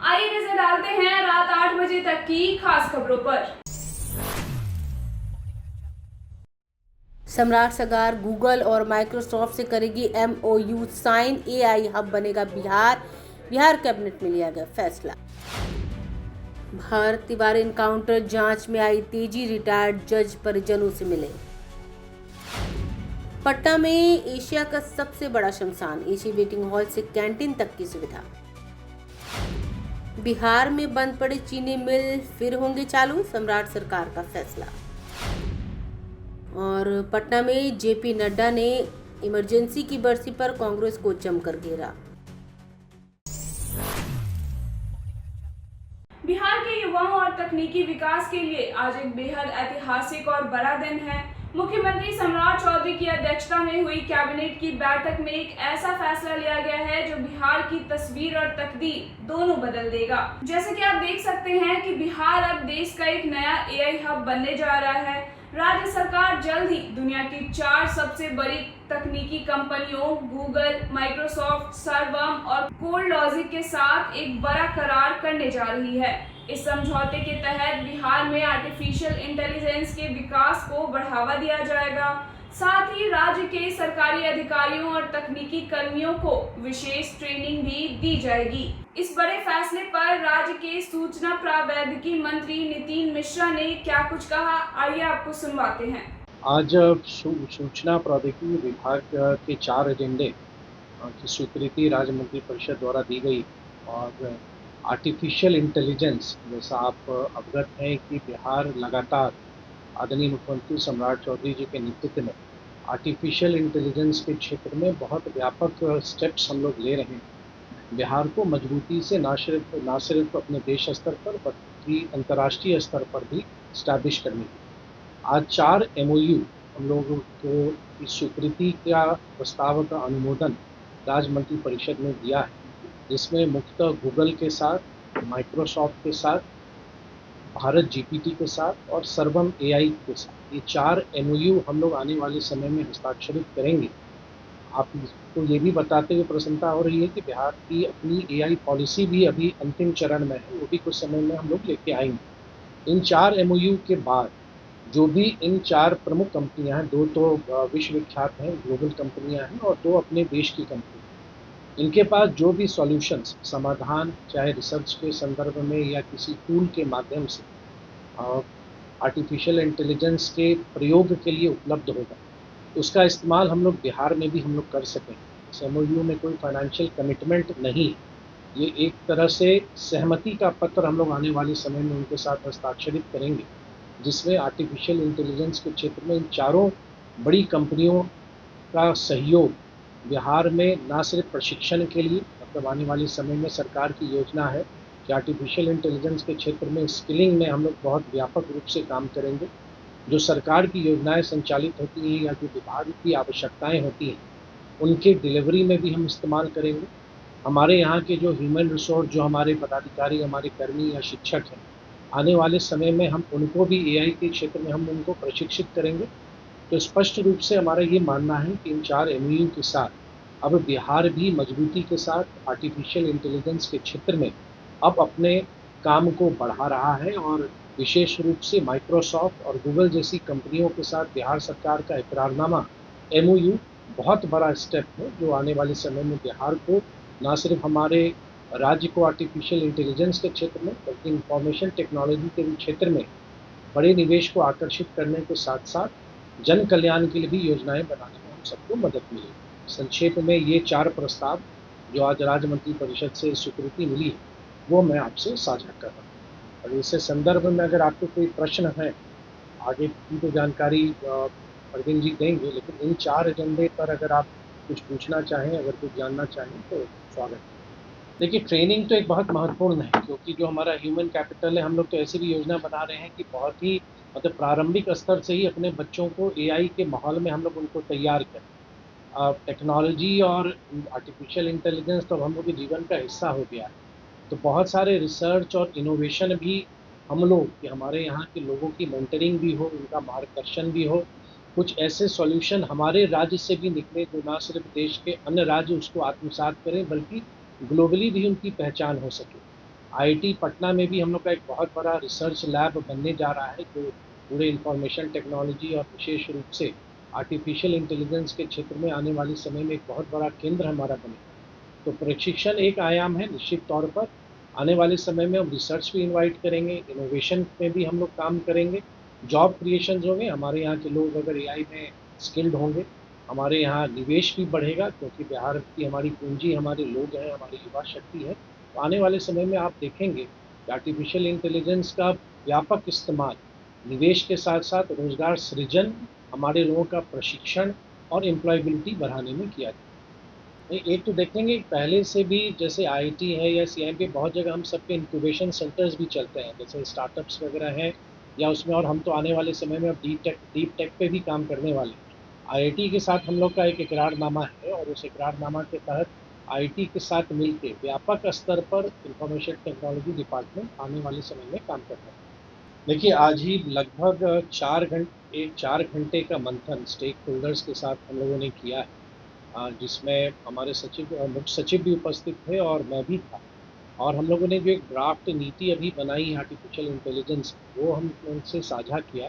आइए नजर डालते हैं रात 8 बजे तक की खास खबरों पर। सम्राट सरकार गूगल और माइक्रोसॉफ्ट से करेगी एमओयू साइन, एआई हब बनेगा बिहार। बिहार कैबिनेट में लिया गया फैसला। भारत तिवारी एनकाउंटर जांच में आई तेजी, रिटायर्ड जज परिजनों से मिले। पटना में एशिया का सबसे बड़ा शमशान, एसी वेटिंग हॉल से कैंटीन तक की सुविधा। बिहार में बंद पड़े चीनी मिल फिर होंगे चालू, सम्राट सरकार का फैसला। और पटना में जेपी नड्डा ने इमरजेंसी की बरसी पर कांग्रेस को जमकर घेरा। बिहार के युवाओं और तकनीकी विकास के लिए आज एक बेहद ऐतिहासिक और बड़ा दिन है। मुख्यमंत्री सम्राट चौधरी की अध्यक्षता में हुई कैबिनेट की बैठक में एक ऐसा फैसला लिया गया है जो बिहार की तस्वीर और तकदीर दोनों बदल देगा। जैसे कि आप देख सकते हैं कि बिहार अब देश का एक नया एआई हब बनने जा रहा है। राज्य सरकार जल्द ही दुनिया की 4 सबसे बड़ी तकनीकी कंपनियों गूगल, माइक्रोसॉफ्ट, सर्वम और कोडलॉजिक के साथ एक बड़ा करार करने जा रही है। इस समझौते के तहत बिहार में आर्टिफिशियल इंटेलिजेंस के विकास को बढ़ावा दिया जाएगा। साथ ही राज्य के सरकारी अधिकारियों और तकनीकी कर्मियों को विशेष ट्रेनिंग भी दी जाएगी। इस बड़े फैसले पर राज्य के सूचना प्रौद्योगिकी मंत्री नितिन मिश्रा ने क्या कुछ कहा, आइए आपको सुनवाते हैं। आज सूचना प्रौद्योगिकी विभाग के 4 एजेंडे की स्वीकृति राज्य मंत्रिपरिषद द्वारा दी गई। और आर्टिफिशियल इंटेलिजेंस, जैसा आप अवगत हैं कि बिहार लगातार आदरणीय मुख्यमंत्री सम्राट चौधरी जी के नेतृत्व में आर्टिफिशियल इंटेलिजेंस के क्षेत्र में बहुत व्यापक स्टेप्स हम लोग ले रहे हैं। बिहार को मजबूती से न सिर्फ अपने देश स्तर पर बल्कि अंतर्राष्ट्रीय स्तर पर भी स्टैब्लिश करने की आज 4 एमओयू हम लोगों को इस स्वीकृति का प्रस्ताव का अनुमोदन राज्य मंत्रिपरिषद ने दिया है, जिसमें मुख्यतः गूगल के साथ, माइक्रोसॉफ्ट के साथ, भारत जीपीटी के साथ और सर्वम एआई के साथ ये 4 एमओयू हम लोग आने वाले समय में हस्ताक्षरित करेंगे। आपको ये भी बताते हुए प्रसन्नता हो रही है कि बिहार की अपनी एआई पॉलिसी भी अभी अंतिम चरण में है, वो भी कुछ समय में हम लोग लेके आएंगे। इन 4 एमओयू के बाद जो भी इन 4 प्रमुख कंपनियां हैं, 2 तो विश्वविख्यात हैं, ग्लोबल कंपनियां हैं और 2 अपने देश की कंपनी, इनके पास जो भी सॉल्यूशंस समाधान चाहे रिसर्च के संदर्भ में या किसी टूल के माध्यम से आर्टिफिशियल इंटेलिजेंस के प्रयोग के लिए उपलब्ध होगा, उसका इस्तेमाल हम लोग बिहार में भी हम लोग कर सकें। इस एमओयू में कोई फाइनेंशियल कमिटमेंट नहीं, ये एक तरह से सहमति का पत्र हम लोग आने वाले समय में उनके साथ हस्ताक्षरित करेंगे, जिसमें आर्टिफिशियल इंटेलिजेंस के क्षेत्र में इन 4 बड़ी कंपनियों का सहयोग बिहार में न सिर्फ प्रशिक्षण के लिए, मतलब आने वाले समय में सरकार की योजना है कि आर्टिफिशियल इंटेलिजेंस के क्षेत्र में स्किलिंग में हम लोग बहुत व्यापक रूप से काम करेंगे। जो सरकार की योजनाएं संचालित होती हैं या जो विभाग की आवश्यकताएं होती हैं, उनके डिलीवरी में भी हम इस्तेमाल करेंगे। हमारे यहाँ के जो ह्यूमन रिसोर्स, जो हमारे पदाधिकारी, हमारे कर्मी या शिक्षक हैं, आने वाले समय में हम उनको भी एआई के क्षेत्र में हम उनको प्रशिक्षित करेंगे। तो स्पष्ट रूप से हमारा ये मानना है कि इन 4 एमओयू के साथ अब बिहार भी मजबूती के साथ आर्टिफिशियल इंटेलिजेंस के क्षेत्र में अब अपने काम को बढ़ा रहा है। और विशेष रूप से माइक्रोसॉफ्ट और गूगल जैसी कंपनियों के साथ बिहार सरकार का इकरारनामा एमओयू बहुत बड़ा स्टेप है, जो आने वाले समय में बिहार को न सिर्फ हमारे राज्य को आर्टिफिशियल इंटेलिजेंस के क्षेत्र में बल्कि इंफॉर्मेशन टेक्नोलॉजी के भी क्षेत्र में बड़े निवेश को आकर्षित करने के साथ साथ जन कल्याण के लिए भी योजनाएं बनाने में हम सबको मदद मिलेगी। संक्षेप में ये 4 प्रस्ताव जो आज राज्य मंत्रिपरिषद से स्वीकृति मिली है, वो मैं आपसे साझा कर रहा हूँ। और इससे संदर्भ में अगर आपको कोई प्रश्न है, आगे की तो जानकारी अरविंद जी देंगे, लेकिन इन 4 एजेंडे पर अगर आप कुछ पूछना चाहें, अगर कुछ जानना चाहें तो स्वागत है। देखिए, ट्रेनिंग तो एक बहुत महत्वपूर्ण है, क्योंकि जो हमारा ह्यूमन कैपिटल है, हम लोग तो ऐसी भी योजना बना रहे हैं कि बहुत ही मतलब प्रारंभिक स्तर से ही अपने बच्चों को एआई के माहौल में हम लोग उनको तैयार करें। टेक्नोलॉजी और आर्टिफिशियल इंटेलिजेंस तो हम लोग के जीवन का हिस्सा हो गया है, तो बहुत सारे रिसर्च और इनोवेशन भी हम लोग कि हमारे यहाँ के लोगों की मेंटरिंग भी हो, उनका मार्गदर्शन भी हो, कुछ ऐसे सॉल्यूशन हमारे राज्य से भी निकले जो ना सिर्फ देश के अन्य राज्य उसको आत्मसात करें बल्कि ग्लोबली भी उनकी पहचान हो सके। आईआईटी पटना में भी हम लोग का एक बहुत बड़ा रिसर्च लैब बनने जा रहा है, जो पूरे इंफॉर्मेशन टेक्नोलॉजी और विशेष रूप से आर्टिफिशियल इंटेलिजेंस के क्षेत्र में आने वाले समय में एक बहुत बड़ा केंद्र हमारा बनेगा। तो प्रशिक्षण एक आयाम है, निश्चित तौर पर आने वाले समय में हम रिसर्च भी इनवाइट करेंगे, इनोवेशन में भी हम लोग काम करेंगे, जॉब क्रिएशन होंगे, हमारे यहाँ के लोग अगर एआई में स्किल्ड होंगे, हमारे यहाँ निवेश भी बढ़ेगा, क्योंकि बिहार की हमारी पूंजी हमारे लोग हैं, हमारी युवा शक्ति है। तो आने वाले समय में आप देखेंगे कि आर्टिफिशियल इंटेलिजेंस का व्यापक इस्तेमाल निवेश के साथ साथ रोजगार सृजन, हमारे लोगों का प्रशिक्षण और एम्प्लॉयबिलिटी बढ़ाने में किया जाए। एक तो देखेंगे पहले से भी जैसे आईआईटी है या सीआईएम बहुत जगह हम सबके इंक्यूबेशन सेंटर्स भी चलते हैं, जैसे स्टार्टअप्स वगैरह हैं या उसमें, और हम तो आने वाले समय में अब डीप टेक पे भी काम करने वाले हैं। आईआईटी के साथ हम लोग का एक इकरारनामा है और उस इकरारनामा के तहत आईआईटी के साथ मिलकर व्यापक स्तर पर इंफॉर्मेशन टेक्नोलॉजी डिपार्टमेंट आने वाले समय में काम कर रहा है। देखिए, आज ही लगभग 4 घंटे का मंथन स्टेक होल्डर्स के साथ हम लोगों ने किया है, जिसमें हमारे मुख्य सचिव भी उपस्थित थे और मैं भी था। और हम लोगों ने जो एक ड्राफ्ट नीति अभी बनाई है आर्टिफिशियल इंटेलिजेंस, वो हम उनसे साझा किया,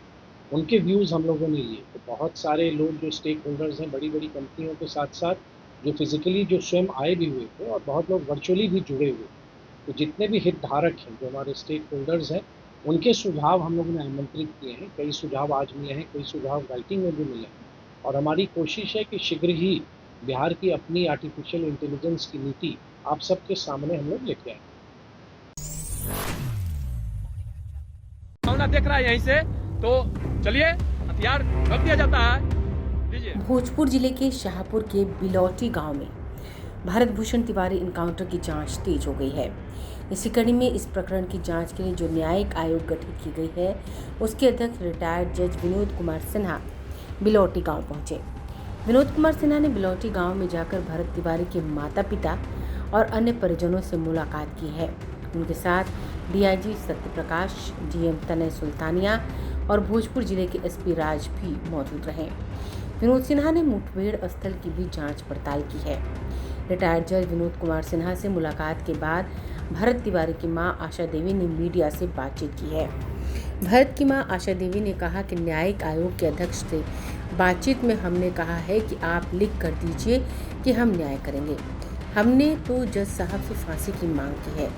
उनके व्यूज़ हम लोगों ने लिए। तो बहुत सारे लोग जो स्टेक होल्डर्स हैं, बड़ी बड़ी कंपनियों के साथ साथ जो फिजिकली जो स्वयं आए भी हुए थे और बहुत लोग वर्चुअली भी जुड़े हुए। तो जितने भी हितधारक हैं, जो हमारे स्टेक होल्डर्स हैं, उनके सुझाव हम लोगों ने आमंत्रित किए हैं। कई सुझाव आज मिले हैं, कई सुझाव राइटिंग में भी मिले हैं, और हमारी कोशिश है कि शीघ्र ही बिहार की अपनी आर्टिफिशियल इंटेलिजेंस की नीति आप सबके सामने हम लोग लेके आए। देख रहा है यहीं से, तो चलिए हथियार रख दिया जाता है। लीजिए। भोजपुर जिले के शाहपुर के बिलौटी गांव में भारत भूषण तिवारी इनकाउंटर की जांच तेज हो गई है। इसी कड़ी में इस प्रकरण की जांच के लिए जो न्यायिक आयोग गठित की गई है, उसके अध्यक्ष रिटायर्ड जज विनोद कुमार सिन्हा बिलौटी गांव पहुंचे। विनोद कुमार सिन्हा ने बिलौटी गांव में जाकर भरत तिवारी के माता पिता और अन्य परिजनों से मुलाकात की है। उनके साथ डीआईजी सत्यप्रकाश, डीएम तनय सुल्तानिया और भोजपुर जिले के एसपी राज भी मौजूद रहे। विनोद सिन्हा ने मुठभेड़ स्थल की भी जांच पड़ताल की है। रिटायर्ड जज विनोद कुमार सिन्हा से मुलाकात के बाद भरत तिवारी की मां आशा देवी ने मीडिया से बातचीत की है। भरत की मां आशा देवी ने कहा कि न्यायिक आयोग के अध्यक्ष से बातचीत में हमने कहा है कि आप लिख कर दीजिए कि हम न्याय करेंगे। हमने तो जज साहब से फांसी की मांग की है,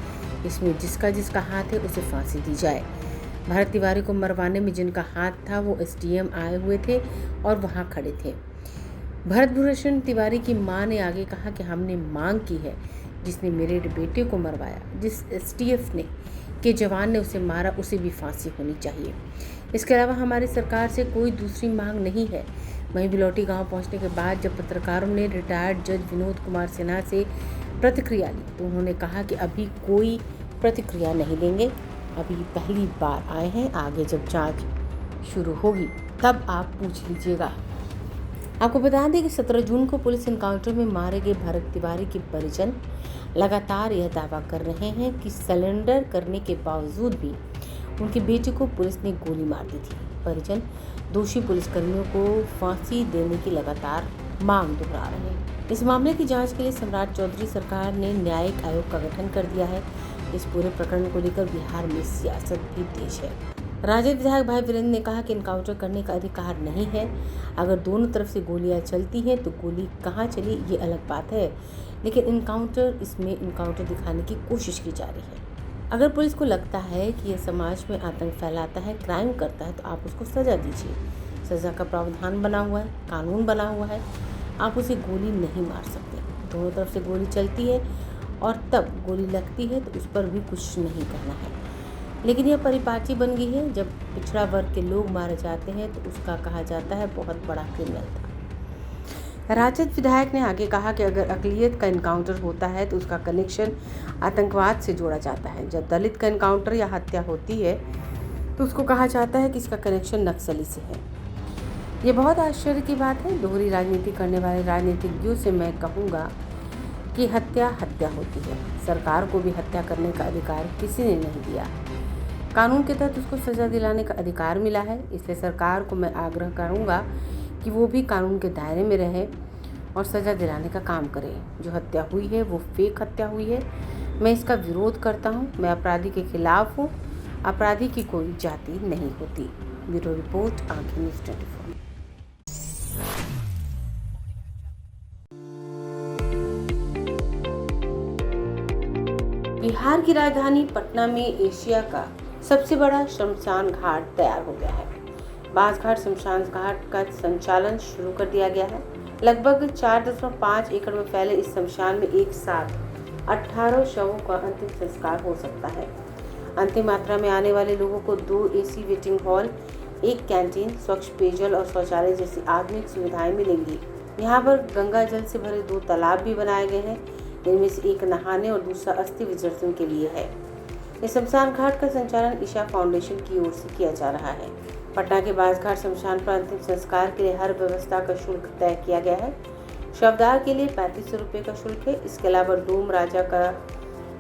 इसमें जिसका हाथ है उसे फांसी दी जाए। भरत तिवारी को मरवाने में जिनका हाथ था वो एसडीएम आए हुए थे और वहाँ खड़े थे। भरत भूषण तिवारी की मां ने आगे कहा कि हमने मांग की है, जिसने मेरे बेटे को मरवाया, जिस एसटीएफ ने के जवान ने उसे मारा, उसे भी फांसी होनी चाहिए। इसके अलावा हमारी सरकार से कोई दूसरी मांग नहीं है। वहीं बिलौटी गांव पहुंचने के बाद जब पत्रकारों ने रिटायर्ड जज विनोद कुमार सिन्हा से प्रतिक्रिया ली, तो उन्होंने कहा कि अभी कोई प्रतिक्रिया नहीं देंगे, अभी पहली बार आए हैं, आगे जब जांच शुरू होगी तब आप पूछ लीजिएगा। आपको बता दें कि 17 जून को पुलिस एनकाउंटर में मारे गए भरत तिवारी के परिजन लगातार यह दावा कर रहे हैं कि सरेंडर करने के बावजूद भी उनके बेटे को पुलिस ने गोली मार दी थी। परिजन दोषी पुलिसकर्मियों को फांसी देने की लगातार मांग दोहरा रहे हैं। इस मामले की जांच के लिए सम्राट चौधरी सरकार ने न्यायिक आयोग का गठन कर दिया है। इस पूरे प्रकरण को लेकर बिहार में सियासत भी तेज है। राजद विधायक भाई वीरेंद्र ने कहा कि इनकाउंटर करने का अधिकार नहीं है। अगर दोनों तरफ से गोलियां चलती हैं तो गोली कहां चली ये अलग बात है, लेकिन इसमें इनकाउंटर दिखाने की कोशिश की जा रही है। अगर पुलिस को लगता है कि यह समाज में आतंक फैलाता है, क्राइम करता है, तो आप उसको सजा दीजिए। सजा का प्रावधान बना हुआ है, कानून बना हुआ है, आप उसे गोली नहीं मार सकते। दोनों तरफ से गोली चलती है और तब गोली लगती है तो उस पर भी कुछ नहीं कहना है। लेकिन यह परिपाटी बन गई है, जब पिछड़ा वर्ग के लोग मारे जाते हैं तो उसका कहा जाता है बहुत बड़ा क्रिमिनल था। राजद विधायक ने आगे कहा कि अगर अक़लियत का इनकाउंटर होता है तो उसका कनेक्शन आतंकवाद से जोड़ा जाता है। जब दलित का इनकाउंटर या हत्या होती है तो उसको कहा जाता है कि इसका कनेक्शन नक्सली से है। ये बहुत आश्चर्य की बात है। दोहरी राजनीति करने वाले राजनीतिज्ञों से मैं कहूँगा कि हत्या होती है। सरकार को भी हत्या करने का अधिकार किसी ने नहीं दिया। कानून के तहत उसको सज़ा दिलाने का अधिकार मिला है। इसलिए सरकार को मैं आग्रह करूँगा कि वो भी कानून के दायरे में रहे और सज़ा दिलाने का काम करे। जो हत्या हुई है वो फेक हत्या हुई है। मैं इसका विरोध करता हूँ। मैं अपराधी के खिलाफ हूँ। अपराधी की कोई जाति नहीं होती। ब्यूरो रिपोर्ट, आंखें न्यूज़ 24। बिहार की राजधानी पटना में एशिया का सबसे बड़ा शमशान घाट तैयार हो गया है। बांसघाट शमशान घाट का संचालन शुरू कर दिया गया है। लगभग 4.5 एकड़ में फैले इस शमशान में एक साथ 18 शवों का अंतिम संस्कार हो सकता है। अंतिम यात्रा में आने वाले लोगों को 2 एसी वेटिंग हॉल, एक कैंटीन, स्वच्छ पेयजल और शौचालय जैसी आधुनिक सुविधाएं मिलेंगी। यहाँ पर गंगा जल से भरे 2 तालाब भी बनाए गए हैं। इनमें से एक नहाने और दूसरा अस्थि विसर्जन के लिए है। इस शमशान घाट का संचालन ईशा फाउंडेशन की ओर से किया जा रहा है। पटना के बांसघाट शमशान पर अंतिम संस्कार के लिए हर व्यवस्था का शुल्क तय किया गया है। शवदाह के लिए 3500 रुपये का शुल्क है। इसके अलावा डोम राजा का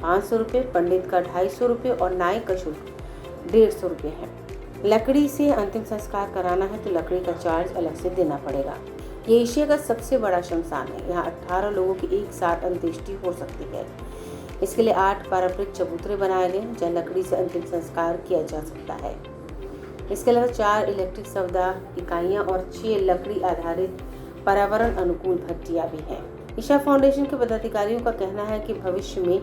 500 रुपये, पंडित का 250 रुपये और नाई का शुल्क 150 रुपये है। लकड़ी से अंतिम संस्कार कराना है तो लकड़ी का चार्ज अलग से देना पड़ेगा। ये एशिया का सबसे बड़ा शमशान है। यहाँ 18 लोगों की एक साथ अंत्येष्टि हो सकती है। इसके लिए 8 पारंपरिक चबूतरे बनाए गए हैं जहाँ लकड़ी से अंतिम संस्कार किया जा सकता है। इसके अलावा 4 इलेक्ट्रिक शवदाह इकाइयाँ और 6 लकड़ी आधारित पर्यावरण अनुकूल भट्टियाँ भी हैं। ईशा फाउंडेशन के पदाधिकारियों का कहना है कि भविष्य में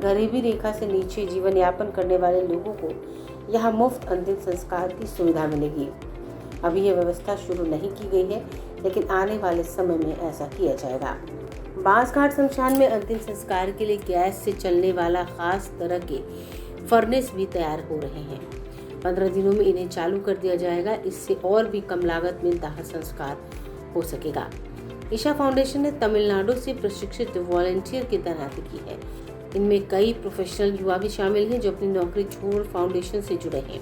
गरीबी रेखा से नीचे जीवन यापन करने वाले लोगों को यहाँ मुफ्त अंतिम संस्कार की सुविधा मिलेगी। अभी यह व्यवस्था शुरू नहीं की गई है, लेकिन आने वाले समय में ऐसा किया जाएगा। बांसघाट शमशान में अंतिम संस्कार के लिए गैस से चलने वाला खास तरह के फर्नेस भी तैयार हो रहे हैं। 15 दिनों में इन्हें चालू कर दिया जाएगा। इससे और भी कम लागत में दाह संस्कार हो सकेगा। ईशा फाउंडेशन ने तमिलनाडु से प्रशिक्षित वॉलंटियर की तैनाती की है। इनमें कई प्रोफेशनल युवा भी शामिल हैं जो अपनी नौकरी छोड़ फाउंडेशन से जुड़े हैं।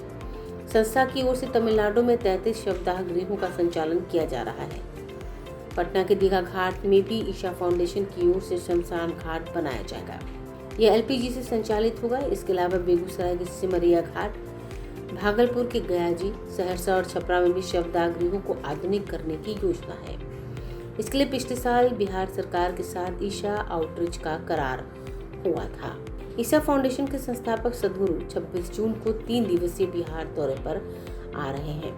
संस्था की ओर से तमिलनाडु में 33 शवदाह गृहों का संचालन किया जा रहा है। पटना के दीघा घाट में भी ईशा फाउंडेशन की ओर से शमशान घाट बनाया जाएगा। यह एलपीजी से संचालित होगा। इसके अलावा बेगूसराय के सिमरिया घाट, भागलपुर के गयाजी, सहरसा और छपरा में भी शवदाह गृहों को आधुनिक करने की योजना है। इसके लिए पिछले साल बिहार सरकार के साथ ईशा आउटरीच का करार हुआ था। ईशा फाउंडेशन के संस्थापक सदगुरु 26 जून को 3 दिवसीय बिहार दौरे पर आ रहे हैं।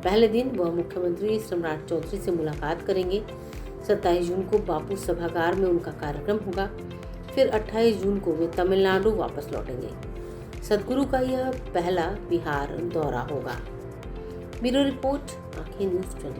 पहले दिन वह मुख्यमंत्री सम्राट चौधरी से मुलाकात करेंगे। 27 जून को बापू सभागार में उनका कार्यक्रम होगा। फिर 28 जून को वे तमिलनाडु वापस लौटेंगे। सदगुरु का यह पहला बिहार दौरा होगा। ब्यूरो रिपोर्ट, आंखें न्यूज़ 24।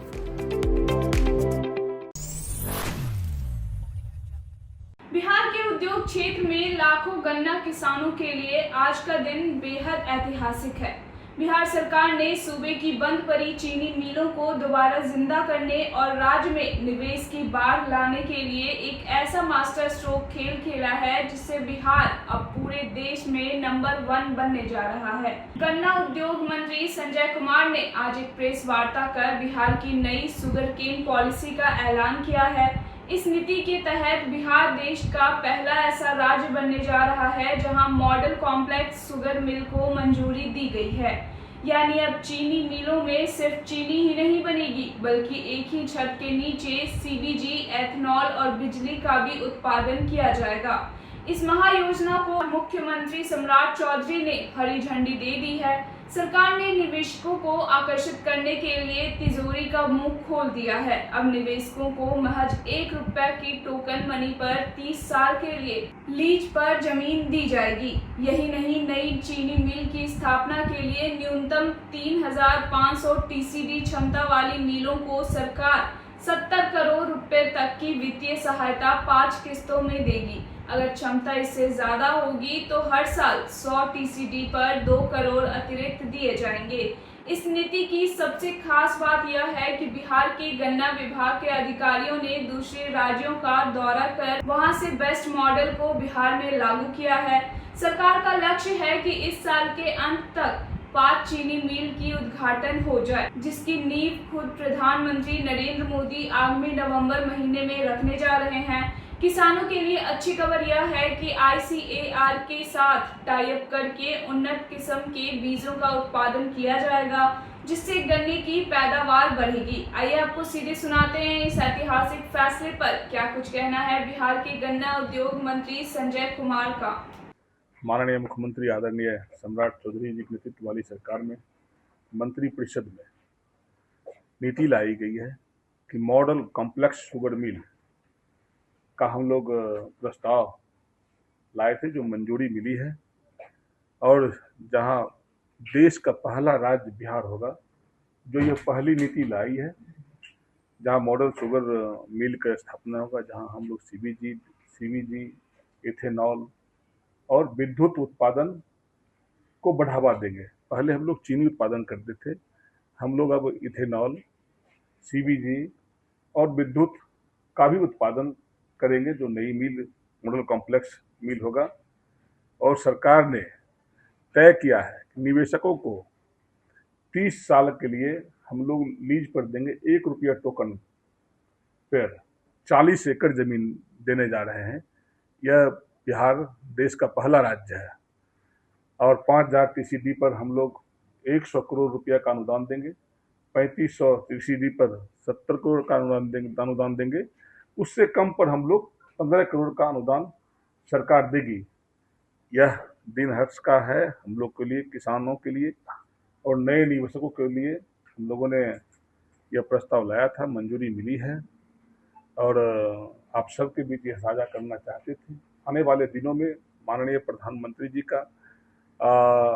बिहार के उद्योग क्षेत्र में लाखों गन्ना किसानों के लिए आज का दिन बेहद ऐतिहासिक है। बिहार सरकार ने सूबे की बंद पड़ी चीनी मिलों को दोबारा जिंदा करने और राज्य में निवेश की बाढ़ लाने के लिए एक ऐसा मास्टर स्ट्रोक खेल खेला है जिससे बिहार अब पूरे देश में नंबर 1 बनने जा रहा है। गन्ना उद्योग मंत्री संजय कुमार ने आज एक प्रेस वार्ता कर बिहार की नई शुगरकेन पॉलिसी का ऐलान किया है। इस नीति के तहत बिहार देश का पहला ऐसा राज्य बनने जा रहा है जहां मॉडल कॉम्प्लेक्स शुगर मिल को मंजूरी दी गई है। यानी अब चीनी मिलों में सिर्फ चीनी ही नहीं बनेगी बल्कि एक ही छत के नीचे सीबीजी, एथनॉल और बिजली का भी उत्पादन किया जाएगा। इस महायोजना को मुख्यमंत्री सम्राट चौधरी ने हरी झंडी दे दी है। सरकार ने निवेशकों को आकर्षित करने के लिए तिजोरी का मुंह खोल दिया है। अब निवेशकों को महज 1 रुपए की टोकन मनी पर 30 साल के लिए लीज पर जमीन दी जाएगी। यही नहीं, नई चीनी मिल की स्थापना के लिए न्यूनतम 3500 टीसीडी क्षमता वाली मिलों को सरकार 70 करोड़ रुपए तक की वित्तीय सहायता 5 किस्तों में देगी। अगर क्षमता इससे ज्यादा होगी तो हर साल 100 टीसीडी पर 2 करोड़ अतिरिक्त दिए जाएंगे। इस नीति की सबसे खास बात यह है कि बिहार के गन्ना विभाग के अधिकारियों ने दूसरे राज्यों का दौरा कर वहां से बेस्ट मॉडल को बिहार में लागू किया है। सरकार का लक्ष्य है कि इस साल के अंत तक 5 चीनी मिल की उद्घाटन हो जाए, जिसकी नींव खुद प्रधानमंत्री नरेंद्र मोदी आगामी नवंबर महीने में रखने जा रहे हैं। किसानों के लिए अच्छी खबर यह है कि ICAR के साथ टाई अप करके उन्नत किस्म के बीजों का उत्पादन किया जाएगा, जिससे गन्ने की पैदावार बढ़ेगी। आइए आपको सीधे सुनाते हैं इस ऐतिहासिक फैसले पर क्या कुछ कहना है बिहार के गन्ना उद्योग मंत्री संजय कुमार का। माननीय मुख्यमंत्री आदरणीय सम्राट चौधरी जी के नेतृत्व वाली सरकार में मंत्रिपरिषद में नीति लाई गई है कि मॉडल कॉम्प्लेक्स शुगर मिल का हम लोग प्रस्ताव लाए थे, जो मंजूरी मिली है। और जहां देश का पहला राज्य बिहार होगा जो ये पहली नीति लाई है, जहां मॉडल शुगर मिल का स्थापना होगा, जहां हम लोग सीवीजी, इथेनॉल और विद्युत उत्पादन को बढ़ावा देंगे। पहले हम लोग चीनी उत्पादन करते थे, हम लोग अब इथेनॉल, सीवीजी और विद्युत का भी उत्पादन करेंगे, जो नई मिल मॉडल कॉम्प्लेक्स मिल होगा। और सरकार ने तय किया है कि निवेशकों को 30 साल के लिए हम लोग लीज पर देंगे, 1 रुपया टोकन पर 40 एकड़ जमीन देने जा रहे हैं। यह बिहार देश का पहला राज्य है। और 5000 टीसीडी पर हम लोग 100 करोड़ रुपया का अनुदान देंगे, 3500 टीसीडी पर 70 करोड़ का अनुदान देंगे। उससे कम पर हम लोग 15 करोड़ का अनुदान सरकार देगी। यह दिन हर्ष का है हम लोग के लिए, किसानों के लिए और नए निवेशकों के लिए। हम लोगों ने यह प्रस्ताव लाया था, मंजूरी मिली है और आप सबके बीच यह साझा करना चाहते थे। आने वाले दिनों में माननीय प्रधानमंत्री जी का,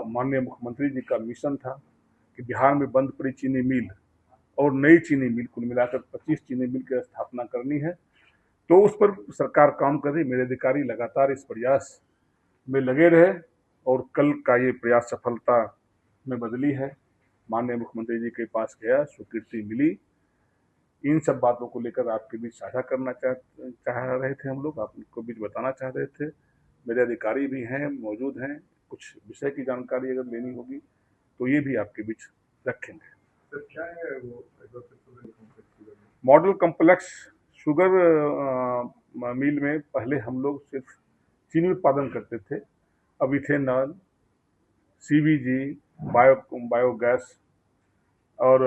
माननीय मुख्यमंत्री जी का मिशन था कि बिहार में बंद पड़ी चीनी मिल और नई चीनी मिल, कुल मिलाकर 25 चीनी मिल की स्थापना करनी है। तो उस पर सरकार काम कर रही। मेरे अधिकारी लगातार इस प्रयास में लगे रहे और कल का ये प्रयास सफलता में बदली है। माननीय मुख्यमंत्री जी के पास गया, स्वीकृति मिली। इन सब बातों को लेकर आपके बीच साझा करना चाह रहे थे हम लोग, आपको बीच बताना चाह रहे थे। मेरे अधिकारी भी हैं, मौजूद हैं, कुछ विषय की जानकारी अगर लेनी होगी तो ये भी आपके बीच रखेंगे। सर क्या है वो मॉडल कॉम्प्लेक्स शुगर मिल में पहले हम लोग सिर्फ चीनी उत्पादन करते थे, अब इथेनॉल, सीवीजी, बायोगैस और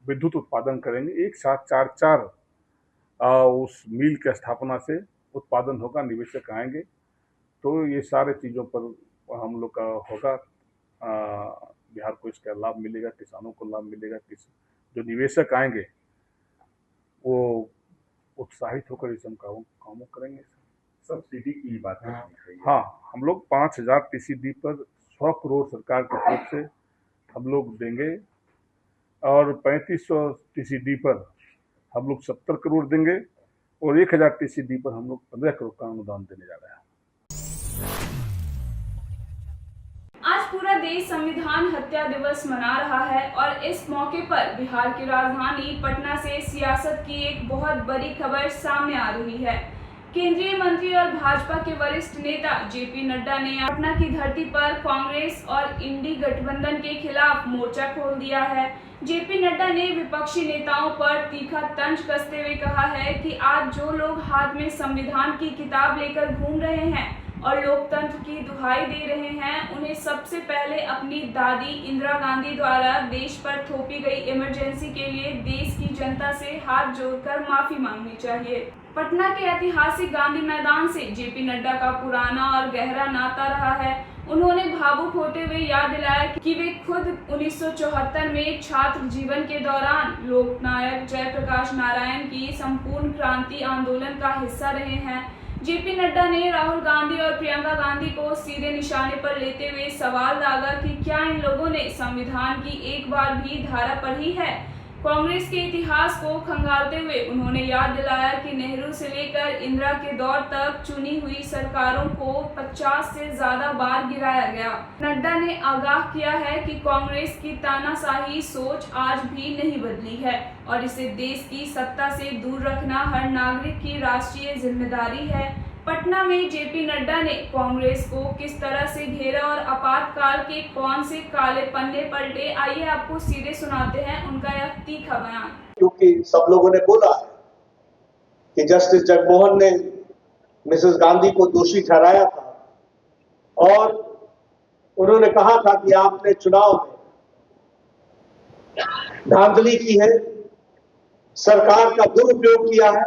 विद्युत उत्पादन करेंगे। एक साथ 4 उस मिल की स्थापना से उत्पादन होगा, निवेशक आएंगे तो ये सारे चीज़ों पर हम लोग का होगा। बिहार को इसका लाभ मिलेगा, किसानों को लाभ मिलेगा, जो निवेशक आएंगे वो उत्साहित होकर इस कामों करेंगे। सब्सिडी की बात है। हाँ, हम लोग 5000 टीसीडी पर 100 करोड़ सरकार की तरफ से हम लोग देंगे और 3500 टीसीडी पर हम लोग 70 करोड़ देंगे और 1000 टीसीडी पर हम लोग 15 करोड़ का अनुदान देने जा रहे हैं। आज पूरा देश संविधान हत्या दिवस मना रहा है और इस मौके पर बिहार की राजधानी पटना से सियासत की एक बहुत बड़ी खबर सामने आ रही है। केंद्रीय मंत्री और भाजपा के वरिष्ठ नेता जेपी नड्डा ने पटना की धरती पर कांग्रेस और इंडी गठबंधन के खिलाफ मोर्चा खोल दिया है। जेपी नड्डा ने विपक्षी नेताओं पर तीखा तंज कसते हुए कहा है कि आज जो लोग हाथ में संविधान की किताब लेकर घूम रहे हैं और लोकतंत्र की दुहाई दे रहे हैं, उन्हें सबसे पहले अपनी दादी इंदिरा गांधी द्वारा देश पर थोपी गई इमरजेंसी के लिए देश की जनता से हाथ जोड़कर माफी मांगनी चाहिए। पटना के ऐतिहासिक गांधी मैदान से जेपी नड्डा का पुराना और गहरा नाता रहा है। उन्होंने भावुक होते हुए याद दिलाया कि वे खुद 1974 में छात्र जीवन के दौरान लोकनायक जयप्रकाश नारायण की संपूर्ण क्रांति आंदोलन का हिस्सा रहे हैं। जेपी नड्डा ने राहुल गांधी और प्रियंका गांधी को सीधे निशाने पर लेते हुए सवाल दागा कि क्या इन लोगों ने संविधान की एक बार भी धारा पढ़ी है। कांग्रेस के इतिहास को खंगालते हुए उन्होंने याद दिलाया कि नेहरू से लेकर इंदिरा के दौर तक चुनी हुई सरकारों को 50 से ज्यादा बार गिराया गया। नड्डा ने आगाह किया है कि कांग्रेस की तानाशाही सोच आज भी नहीं बदली है और इसे देश की सत्ता से दूर रखना हर नागरिक की राष्ट्रीय जिम्मेदारी है। पटना में जेपी नड्डा ने कांग्रेस को किस तरह से घेरा और आपातकाल के कौन से काले पन्ने पलटे, आइए आपको सीधे सुनाते हैं उनका यह तीखा बयान। क्योंकि सब लोगों ने बोला है कि जस्टिस जगमोहन ने मिसेस गांधी को दोषी ठहराया था और उन्होंने कहा था कि आपने चुनाव में धांधली की है, सरकार का दुरुपयोग किया है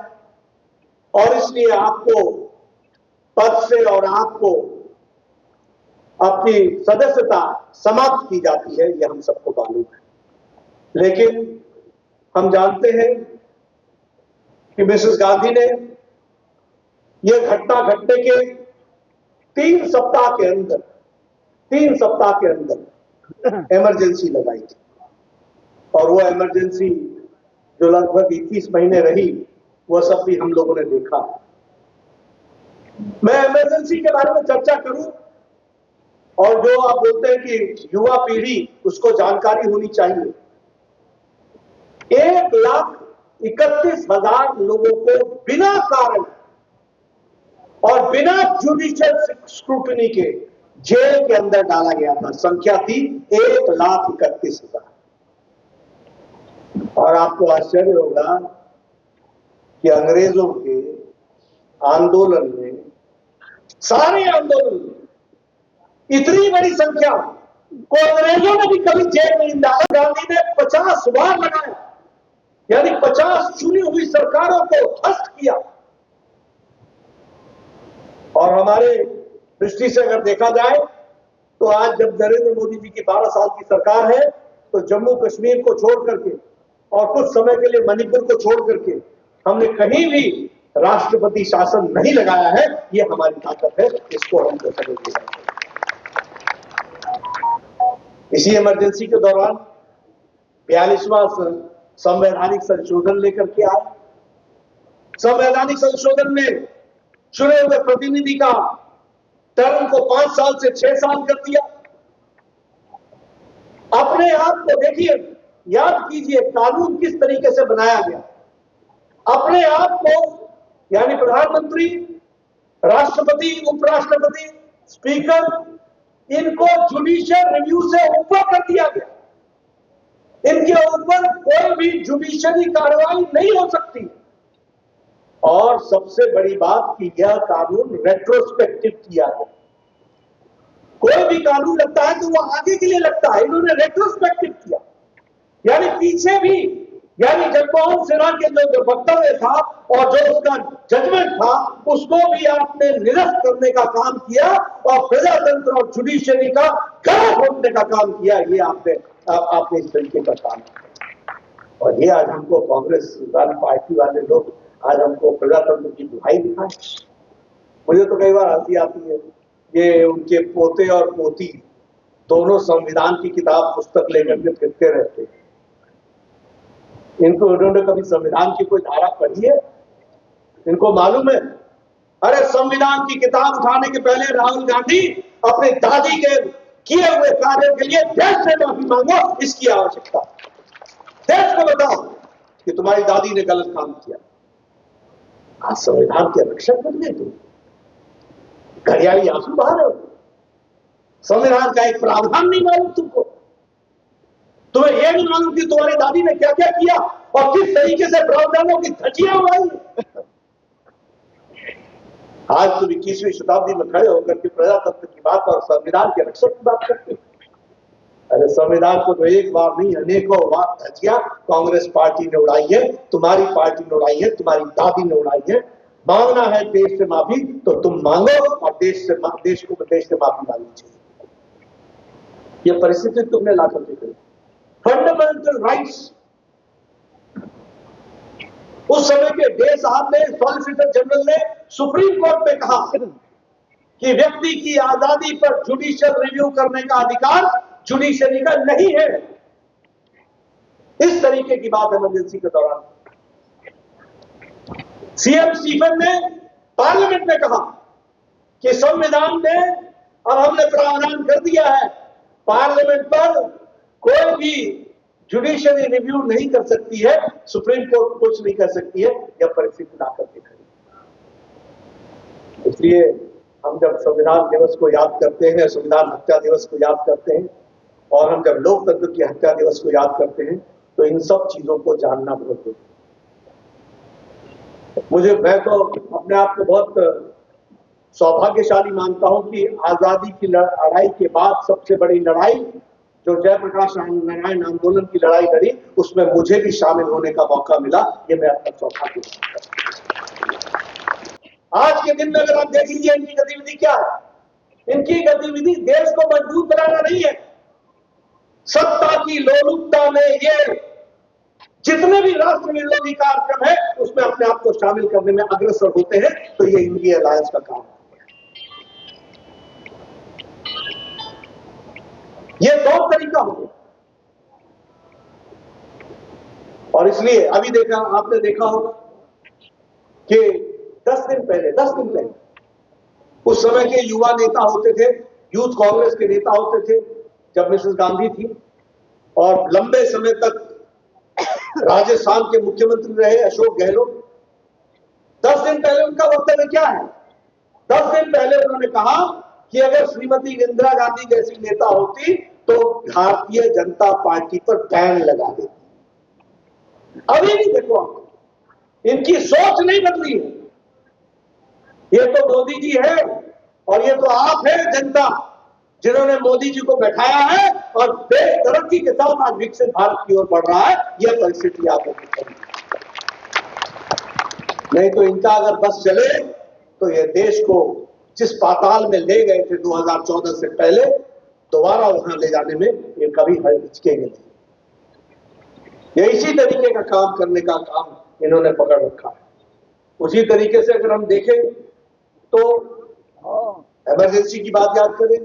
और इसलिए आपको पद से और आपको अपनी सदस्यता समाप्त की जाती है, यह हम सबको मालूम है। लेकिन हम जानते हैं कि मिसेस गांधी ने यह घटना घटने के 3 सप्ताह के अंदर इमरजेंसी लगाई थी, और वो इमरजेंसी जो लगभग 21 महीने रही, वह सब भी हम लोगों ने देखा। मैं इमरजेंसी के बारे में चर्चा करूं, और जो आप बोलते हैं कि युवा पीढ़ी उसको जानकारी होनी चाहिए। 1,31,000 लोगों को बिना कारण और बिना जुडिशियल स्क्रूटनी के जेल के अंदर डाला गया था। संख्या थी 1,31,000। और आपको आश्चर्य होगा कि अंग्रेजों के आंदोलन में, सारे आंदोलन में इतनी बड़ी संख्या को अंग्रेजों ने भी कभी जेल नहीं डाला। गांधी ने 50 वार लगाया, यानी 50 चुनी हुई सरकारों को ध्वस्त किया। और हमारे दृष्टि से अगर देखा जाए तो आज जब नरेंद्र मोदी जी की 12 साल की सरकार है, तो जम्मू कश्मीर को छोड़ करके और कुछ समय के लिए मणिपुर को छोड़ करके हमने कहीं भी राष्ट्रपति शासन नहीं लगाया है। ये हमारी ताकत है, इसको हमको समझना चाहिए। इसी इमरजेंसी के दौरान 42वां संवैधानिक संशोधन लेकर के आए। संवैधानिक संशोधन में चुने हुए प्रतिनिधि का टर्म को 5 साल से 6 साल कर दिया। अपने आप को देखिए, याद कीजिए कानून किस तरीके से बनाया गया। अपने आप को, यानी प्रधानमंत्री, राष्ट्रपति, उपराष्ट्रपति, स्पीकर, इनको जुडिशियल रिव्यू से ऊपर कर दिया गया। इनके ऊपर कोई भी जुडिशियरी कार्रवाई नहीं हो सकती। और सबसे बड़ी बात कि यह कानून रेट्रोस्पेक्टिव किया है। कोई भी कानून लगता है तो वो आगे के लिए लगता है, इन्होंने रेट्रोस्पेक्टिव किया, यानी पीछे भी, यानी जगमोहन सिन्हा के जो वक्तव्य था और जो उसका जजमेंट था, उसको भी आपने निरस्त करने का काम किया और प्रजातंत्र और जुडिशियरी का गला घोटने का काम किया। ये आपने इस तरीके का काम किया। और ये आज हमको कांग्रेस पार्टी वाले लोग आज हमको प्रजातंत्र की दुहाई दिखाए। मुझे तो कई बार हंसी आती है, ये उनके पोते और पोती दोनों संविधान की किताब पुस्तक लेकर के फिरते रहते हैं। इनको उन्होंने कभी संविधान की कोई धारा पढ़ी है? इनको मालूम है? अरे संविधान की किताब उठाने के पहले राहुल गांधी अपने दादी के किए हुए कार्यों के लिए देश से माफी मांगो, इसकी आवश्यकता। देश को बताओ कि तुम्हारी दादी ने गलत काम किया। आज संविधान के रक्षक बन गए तुम, घड़ियाली आंसू बहा रहे हो। संविधान का एक प्रावधान नहीं मालूम तुमको? तुम्हें यह नहीं मालूम कि तुम्हारी दादी ने क्या क्या किया और किस तरीके से प्रावधानों की धज्जियां उड़ाई। आज तुम 21वीं शताब्दी में खड़े होकर के प्रजातंत्र की बात और संविधान के रक्षक की बात करते हो। अरे संविधान को तो एक बार नहीं अनेकों बार धज्जियां कांग्रेस पार्टी ने उड़ाई है, तुम्हारी पार्टी ने उड़ाई है, तुम्हारी दादी ने उड़ाई है। मांगना है देश से माफी तो तुम मांगो और देश से माफी मांगनी चाहिए। ये परिस्थिति तुमने ला करके करी। फंडामेंटल राइट्स, उस समय के डे साहब ने, सॉलिसिटर जनरल ने सुप्रीम कोर्ट में कहा कि व्यक्ति की आजादी पर जुडिशियल रिव्यू करने का अधिकार जुडिशरी का नहीं है। इस तरीके की बात इमरजेंसी के दौरान सीएम स्टीफन ने पार्लियामेंट में कहा कि संविधान में अब हमने प्रावधान कर दिया है, पार्लियामेंट पर कोई भी जुडिशियरी रिव्यू नहीं कर सकती है, सुप्रीम कोर्ट कुछ नहीं कर सकती है। यह परिस्थिति ला करके खड़ी। इसलिए हम जब संविधान दिवस को याद करते हैं, संविधान हत्या दिवस को याद करते हैं, और हम जब लोकतंत्र की हत्या दिवस को याद करते हैं, तो इन सब चीजों को जानना बहुत जरूरी है। मैं तो अपने आप को बहुत सौभाग्यशाली मानता हूं कि आजादी की लड़ाई के बाद सबसे बड़ी लड़ाई जो जयप्रकाश नारायण आंदोलन की लड़ाई लड़ी, उसमें मुझे भी शामिल होने का मौका मिला। ये मैं अपना सौभाग्य मानता हूं। आज के दिन में अगर आप देख लीजिए इनकी गतिविधि क्या है। इनकी गतिविधि देश को मजबूत बनाना नहीं है। सत्ता की लोलुपता में ये जितने भी राष्ट्र विरोधी कार्यक्रम है उसमें अपने आप को शामिल करने में अग्रसर होते हैं, तो ये इंडी अलायंस का काम है। ये दो तरीका हो गया। और इसलिए अभी आपने देखा होगा कि 10 दिन पहले उस समय के युवा नेता होते थे, यूथ कांग्रेस के नेता होते थे जब मिसेस गांधी थी, और लंबे समय तक राजस्थान के मुख्यमंत्री रहे अशोक गहलोत। 10 दिन पहले उनका वक्तव्य क्या है? 10 दिन पहले उन्होंने कहा कि अगर श्रीमती इंदिरा गांधी जैसी नेता होती तो भारतीय जनता पार्टी पर बैन लगा देती। अभी भी देखो आप, इनकी सोच नहीं बदली है। ये तो मोदी जी है और ये तो आप है जनता, जिन्होंने मोदी जी को बैठाया है और देश तरक्की के साथ आज विकसित भारत की ओर बढ़ रहा है। यह परिस्थिति आप नहीं तो इनका अगर बस चले तो ये देश को जिस पाताल में ले गए थे 2014 से पहले, दोबारा वहां ले जाने में ये कभी हिचकेंगे नहीं। ये इसी तरीके का काम करने का काम इन्होंने पकड़ रखा है। उसी तरीके से अगर हम देखें तो इमरजेंसी की बात याद करें,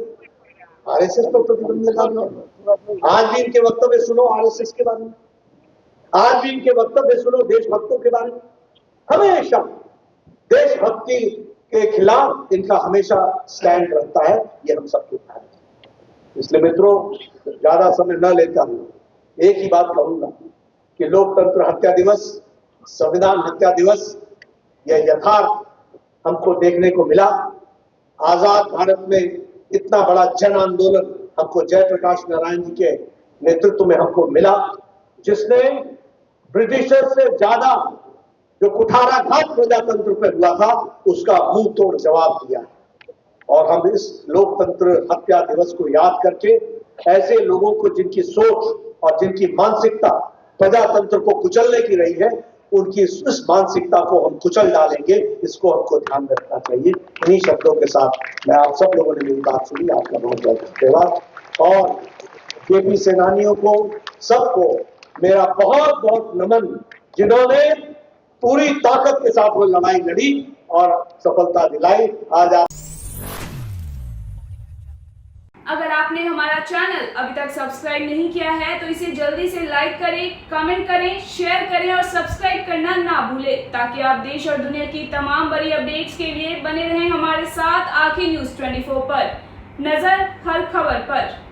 आरएसएस पर प्रतिबंध लगा दिया। आज भी इनके वक्तव्य सुनो आरएसएस के बारे में, आज भी इनके वक्तव्य सुनो देशभक्तों के बारे में। हमेशा देशभक्ति के खिलाफ इनका हमेशा स्टैंड रहता है, ये हम सबको पता है। इसलिए मित्रों, ज्यादा समय न लेता हूं, एक ही बात कहूंगा कि लोकतंत्र हत्या दिवस, संविधान हत्या दिवस, यह यथार्थ हमको देखने को मिला। आजाद भारत में इतना बड़ा जन आंदोलन हमको जयप्रकाश नारायण जी के नेतृत्व में हमको मिला, जिसने ब्रिटिशर से ज्यादा जो कुठाराघात प्रजातंत्र पर हुआ था उसका मुंह तोड़ जवाब दिया। और हम इस लोकतंत्र हत्या दिवस को याद करके ऐसे लोगों को जिनकी सोच और जिनकी मानसिकता प्रजातंत्र को कुचलने की रही है, उनकी इस मानसिकता को हम कुचल डालेंगे, इसको हमको ध्यान रखना चाहिए। इन्हीं शब्दों के साथ मैं आप सब लोगों ने मेरी बात सुनी, आपका बहुत बहुत धन्यवाद। और जेपी सेनानियों को सबको मेरा बहुत बहुत नमन, जिन्होंने पूरी ताकत के साथ वो लड़ाई लड़ी और सफलता दिलाई। आज आप अगर आपने हमारा चैनल अभी तक सब्सक्राइब नहीं किया है तो इसे जल्दी से लाइक करें, कमेंट करें, शेयर करें और सब्सक्राइब करना ना भूलें, ताकि आप देश और दुनिया की तमाम बड़ी अपडेट्स के लिए बने रहें हमारे साथ। आखिर न्यूज़ 24 पर नजर हर खबर पर।